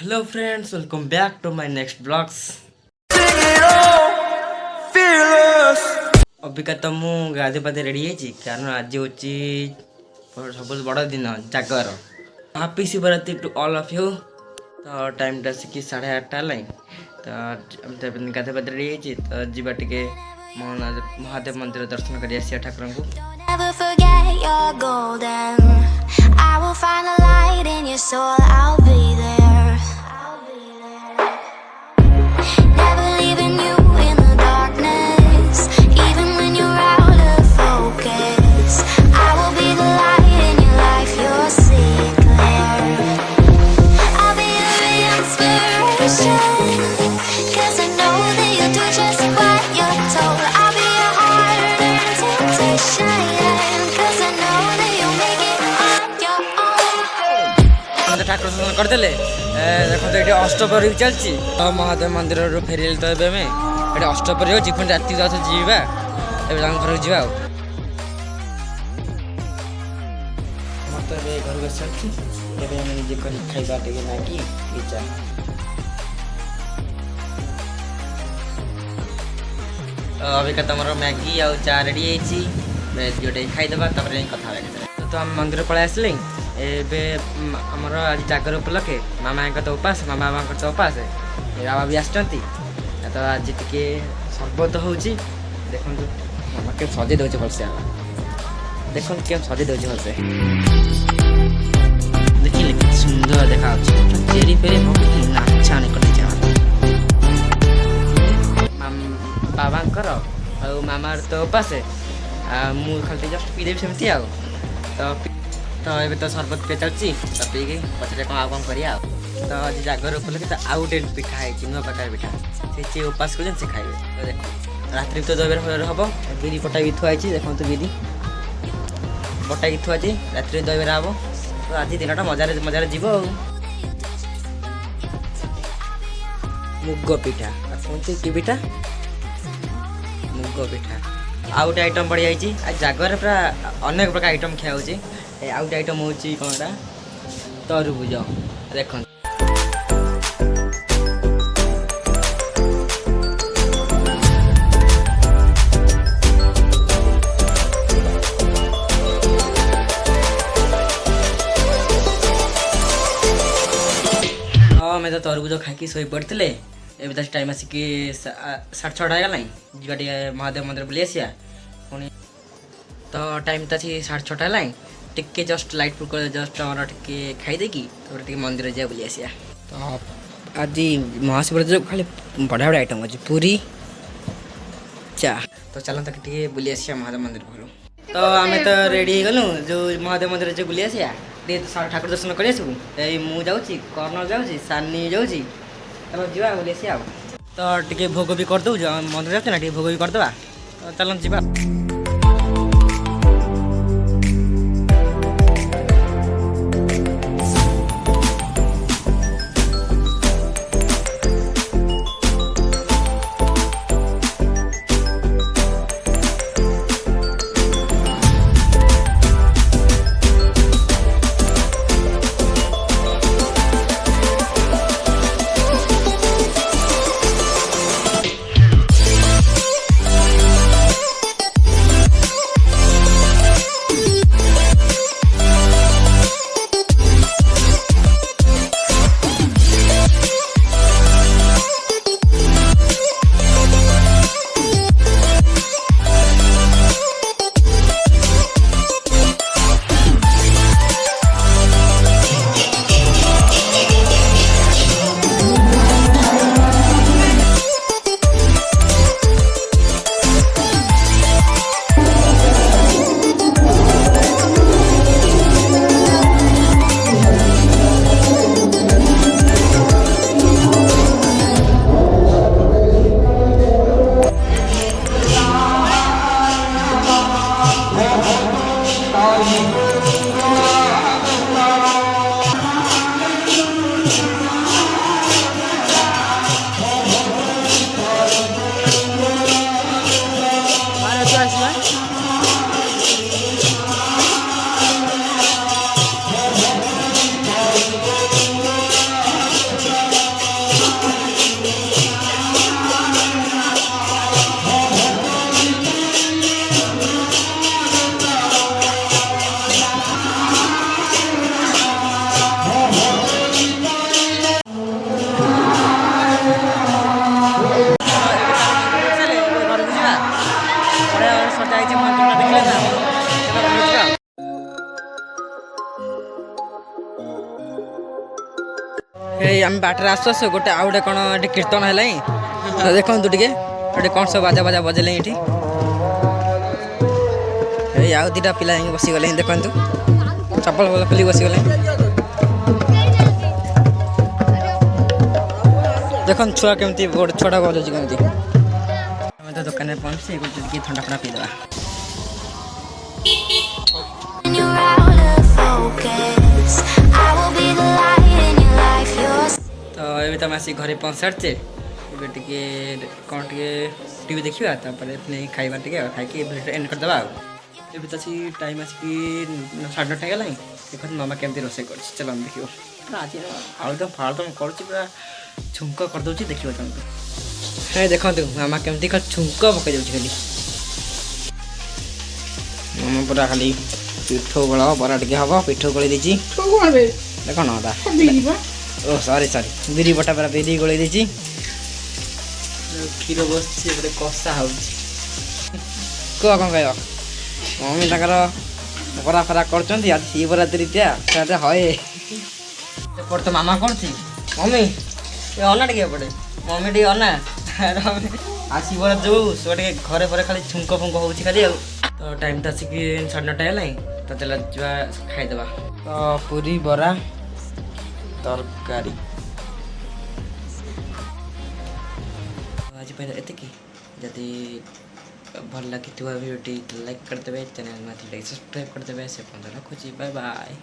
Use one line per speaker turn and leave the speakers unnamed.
Hello friends, welcome back to my next vlogs. Abika तो मु गाधे पाधे ready है कारण आज हूँ सब बड़ दिन जागर। Happy Shivratri to all of you. तो टाइम टा सिकी 8:30 लाई तो गाधे पाधे रेडी है तो जीवा टिके महादेव मंदिर दर्शन कर आसिया ठाकुर को। ठाकुर दर्शन करदे देखते ये अष्टप्रहरी चलती महादेव मंदिर फेरिल तो ये अष्टप्रहरी हो पुणी राति जा जीवा घर को जा तो घर को चलती निजे खाइबा मैगी पिज्जा। अभी का तुम मैगी आ चा रेडी गोटे खाईदे कथा तो आम मंदिर पलि आसले एमर आज जागर उपलक्षे मामा तो उपास मामा बाबा तो उपास बाबा भी आसती तो आज टे सर्बत हो देखु मामा के सजे दे भलसे देखो के सजे दे भलसे देखिए कि सुंदर देखा चेरी फेरी नाचा बाबांकर मामा तो उपास मु खाली जस्ट पीदेवी सेमती आ तो ये तो सरबत पे चलती तो पी पचरे कौन आम कर तो आज जागर उपलक्षे तो आउ गोटे पिठा है नुआ प्रकार पिठा से उपास कर खाइबे। तो देख रात्रि तो दहीबरा हम बिरी पटा भी थुआई देखो तो बिरी पटा भी थुआई रात्रि दहीबरा हम तो आज दिन मजार मजार जीव मुग पिठा कहते कि पिठा मुग पिठा आउ गोटे आइटम बढ़ी जाइए आज जागर पूरा अनेक प्रकार आइटम खिया हो आउ गोटे आइटम हूँ कौनटा तरबुज देख आम तो तरबुज खाई शो पड़ते ए टाइम आसिक 6:30 होगा जी महादेव मंदिर बुली आसिया पुणी तो टाइम तो 6:30 है टिके जस्ट लाइट पुक जस्ट आम टे खाईदेकी तो मंदिर जा बुली आसिया। तो आज महाशिवरात्रि खाली बढ़िया बढ़िया आइटम अच्छे पूरी चा तो चलो तक बुली आसिया महादेव मंदिर भर। तो आम तो रेडी गलु जो महादेव मंदिर जो बुली आसिया ठाकुर दर्शन कर मुझे जाऊँगी कर्नल जाऊँगी सानी जाऊँगी चलो जा बुली आसिया तो टे भोग भी करदे मंदिर जाते ना भोग भी करदे तो चलो जा। ଏଇ ଆମେ ବାଟରେ ଆସୁ ଆସୁ ଗୋଟେ ଆଉ ଗୋଟେ କ'ଣ ଏଠି କୀର୍ତ୍ତନ ହେଲାଣି ଦେଖନ୍ତୁ ଟିକେ ଗୋଟେ କ'ଣ ସବୁ ବାଜା ବାଜା ବଜେଇଲେଣି ଏଠି। ଏଇ ଆଉ ଦୁଇଟା ପିଲା ଯାଇକି ବସିଗଲେଣି ଦେଖନ୍ତୁ ଚପଲ ଫପଲ ଖୋଲି ବସିଗଲେଣି। ଦେଖନ୍ତୁ ଛୁଆ କେମିତି ଗୋଟେ ଛୁଆଟା ବଜଉଛି କେମିତି। ଆମେ ତ ଦୋକାନରେ ପହଞ୍ଚି ଟିକେ ଥଣ୍ଡା ଫଣ୍ଡା ପିଇଦେବା। ତ ଏବେ ତ ଆମେ ଆସିକି ଘରେ ପହଞ୍ଚି ସାରିଛେ। ଏବେ ଟିକେ କ'ଣ ଟିକେ ଟିଭି ଦେଖିବା ତାପରେ ପୁଣି ଖାଇବା ଟିକେ ଖାଇକି ଭିଡ଼ିଓ ଏଣ୍ଡ କରିଦେବା ଆଉ। ଏବେ ତ ଆସି ଟାଇମ୍ ଆସିକି 9:30 ହେଇଗଲାଣି। ଦେଖନ୍ତୁ ମାମା କେମିତି ରୋଷେଇ କରୁଛି ଚାଲ ଆମେ ଦେଖିବ। ଆଜି ଆଳୁଦମ ଫାଳୁଦମ କରୁଛି ପୁରା ଛୁଙ୍କ କରିଦେଉଛି ଦେଖିବ ତମକୁ। ହେ ଦେଖନ୍ତୁ ମାମା କେମିତି ଖାଲି ଛୁଙ୍କ ପକାଇ ଦେଉଛି ଖାଲି। ମାମା ପୁରା ଖାଲି ପିଠଉ ଗୋଳ ବରା ଟିକେ ହେବ ପିଠଉ ଗୋଳେଇ ଦେଇଛି। ଦେଖ ନଟା ଓ ସରି ବିରି ବଟା ପୁରା ବିରି ଗୋଳେଇ ଦେଇଛି। କ୍ଷୀର ବସିଛି ଏପଟେ କଷା ହେଉଛି। କୁହ କ'ଣ କହିବ? ମମି ତାଙ୍କର ବରା ଫରା କରୁଛନ୍ତି ଆଜି ଶିବରାତ୍ରି ଟା ହଏ। ଏପଟେ ତ ମାମା କରୁଛି। ମମି ଏ ଅନା ଟିକେ ଏପଟେ ମମି ଟିକେ ଅନା ଆଉ ଶିବରାତ୍ରି ଯୋଉ ସେ ଟିକେ ଘରେ ପରେ ଖାଲି ଛୁଙ୍କ ଫୁଙ୍କ ହେଉଛି ଖାଲି ଆଉ। ତ ଟାଇମ୍ ତ ଆସିକି 9:30 ହେଲାଣି ତ ଚାଲ ଯିବା ଖାଇଦେବା। ତ ପୁରୀ ବରା ତରକାରୀ ଆଜି ପାଇଁ ଏତିକି। ଯଦି ଭଲ ଲାଗିଥିବ ଭିଡ଼ିଓଟି ଲାଇକ୍ କରିଦେବେ, ଚ୍ୟାନେଲ୍ ସବସ୍କ୍ରାଇବ୍ କରିଦେବେ। ସେ ପର୍ଯ୍ୟନ୍ତ ରଖୁଛି, ବାଏ ବାଏ।